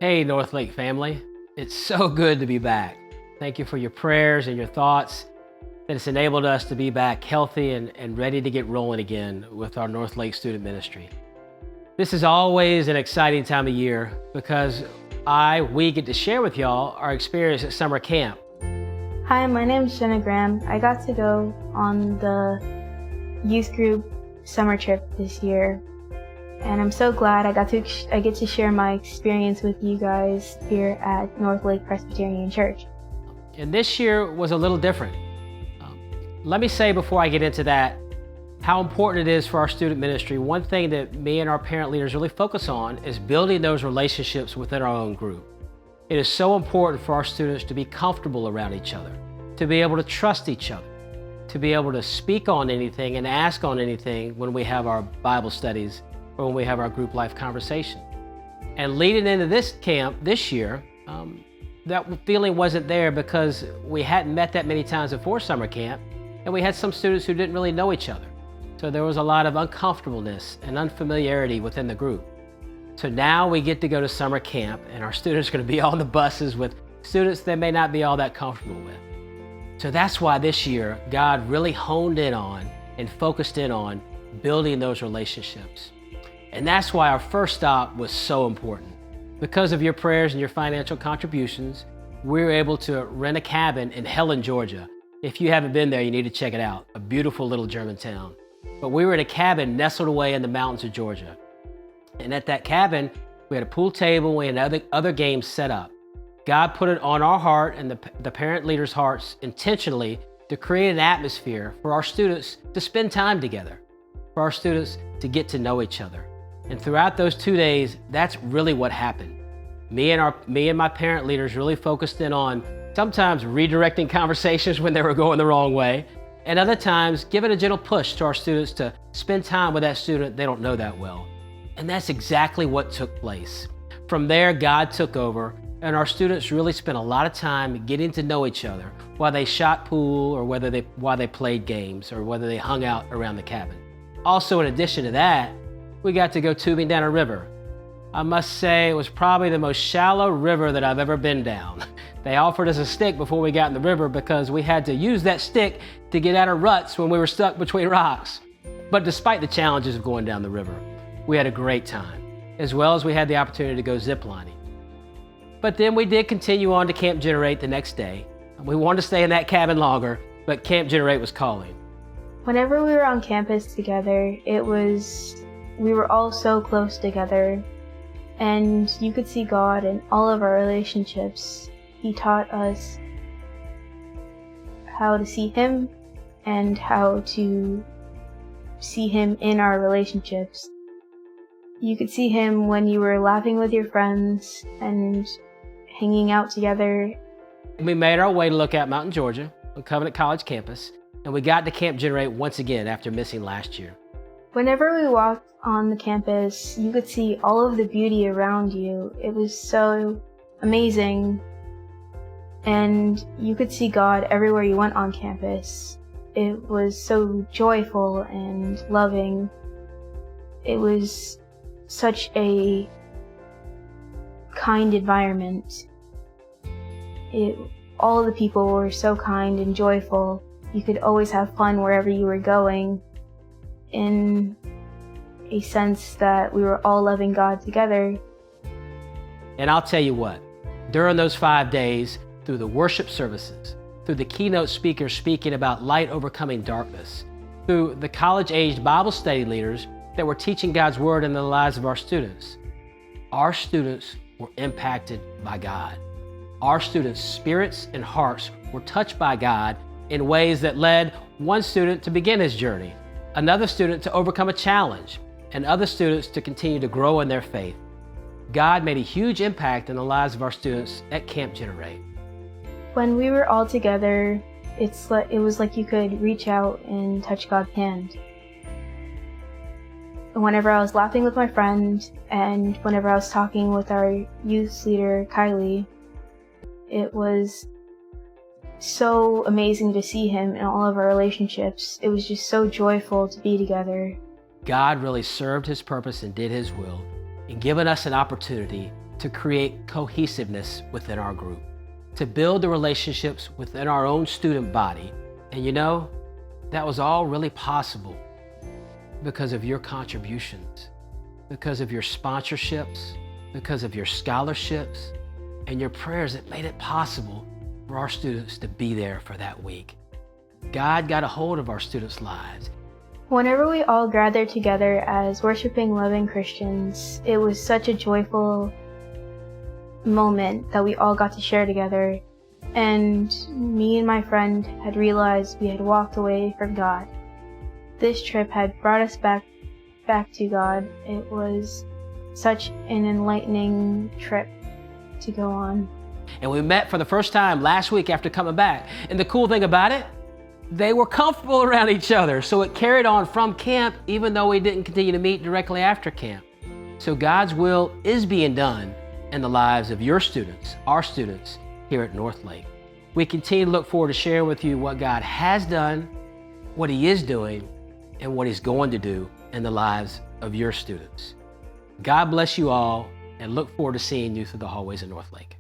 Hey, North Lake family. It's so good to be back. Thank you for your prayers and your thoughts that it's enabled us to be back healthy and ready to get rolling again with our North Lake student ministry. This is always an exciting time of year because we get to share with y'all our experience at summer camp. Hi, my name is Jenna Graham. I got to go on the youth group summer trip this year, and I'm so glad I get to share my experience with you guys here at Lake Presbyterian Church. And this year was a little different. Let me say before I get into that, how important it is for our student ministry. One thing that me and our parent leaders really focus on is building those relationships within our own group. It is so important for our students to be comfortable around each other, to be able to trust each other, to be able to speak on anything and ask on anything when we have our Bible studies or when we have our group life conversation. And leading into this camp this year, that feeling wasn't there because we hadn't met that many times before summer camp, and we had some students who didn't really know each other. So there was a lot of uncomfortableness and unfamiliarity within the group. So now we get to go to summer camp, and our students are going to be on the buses with students they may not be all that comfortable with. So that's why this year, God really honed in on and focused in on building those relationships. And that's why our first stop was so important. Because of your prayers and your financial contributions, we were able to rent a cabin in Helen, Georgia. If you haven't been there, you need to check it out. A beautiful little German town. But we were in a cabin nestled away in the mountains of Georgia. And at that cabin, we had a pool table, we had other games set up. God put it on our heart and the parent leaders' hearts intentionally to create an atmosphere for our students to spend time together, for our students to get to know each other. And throughout those 2 days, that's really what happened. Me and my parent leaders really focused in on sometimes redirecting conversations when they were going the wrong way, and other times giving a gentle push to our students to spend time with that student they don't know that well. And that's exactly what took place. From there, God took over, and our students really spent a lot of time getting to know each other while they shot pool or while they played games or whether they hung out around the cabin. Also, in addition to that, we got to go tubing down a river. I must say it was probably the most shallow river that I've ever been down. They offered us a stick before we got in the river because we had to use that stick to get out of ruts when we were stuck between rocks. But despite the challenges of going down the river, we had a great time, as well as we had the opportunity to go ziplining. But then we did continue on to Camp Generate the next day. We wanted to stay in that cabin longer, but Camp Generate was calling. Whenever we were on campus together, we were all so close together, and you could see God in all of our relationships. He taught us how to see Him and how to see Him in our relationships. You could see Him when you were laughing with your friends and hanging out together. We made our way to Lookout Mountain, Georgia, on Covenant College campus, and we got to Camp Generate once again after missing last year. Whenever we walked on the campus, you could see all of the beauty around you. It was so amazing. And you could see God everywhere you went on campus. It was so joyful and loving. It was such a kind environment. All of the people were so kind and joyful. You could always have fun wherever you were going, in a sense that we were all loving God together. And I'll tell you what, during those 5 days, through the worship services, through the keynote speakers speaking about light overcoming darkness, through the college-aged Bible study leaders that were teaching God's Word in the lives of our students were impacted by God. Our students' spirits and hearts were touched by God in ways that led one student to begin his journey, another student to overcome a challenge, and other students to continue to grow in their faith. God made a huge impact in the lives of our students at Camp Generate. When we were all together, it was like you could reach out and touch God's hand. Whenever I was laughing with my friend, and whenever I was talking with our youth leader, Kylie, it was so amazing to see Him in all of our relationships. It was just so joyful to be together. God really served His purpose and did His will, and given us an opportunity to create cohesiveness within our group, to build the relationships within our own student body. And you know, that was all really possible because of your contributions, because of your sponsorships, because of your scholarships, and your prayers that made it possible for our students to be there for that week. God got a hold of our students' lives. Whenever we all gathered together as worshiping, loving Christians, it was such a joyful moment that we all got to share together. And me and my friend had realized we had walked away from God. This trip had brought us back to God. It was such an enlightening trip to go on. And we met for the first time last week after coming back. And the cool thing about it, they were comfortable around each other. So it carried on from camp, even though we didn't continue to meet directly after camp. So God's will is being done in the lives of your students, our students here at North Lake. We continue to look forward to sharing with you what God has done, what He is doing, and what He's going to do in the lives of your students. God bless you all, and look forward to seeing you through the hallways of North Lake.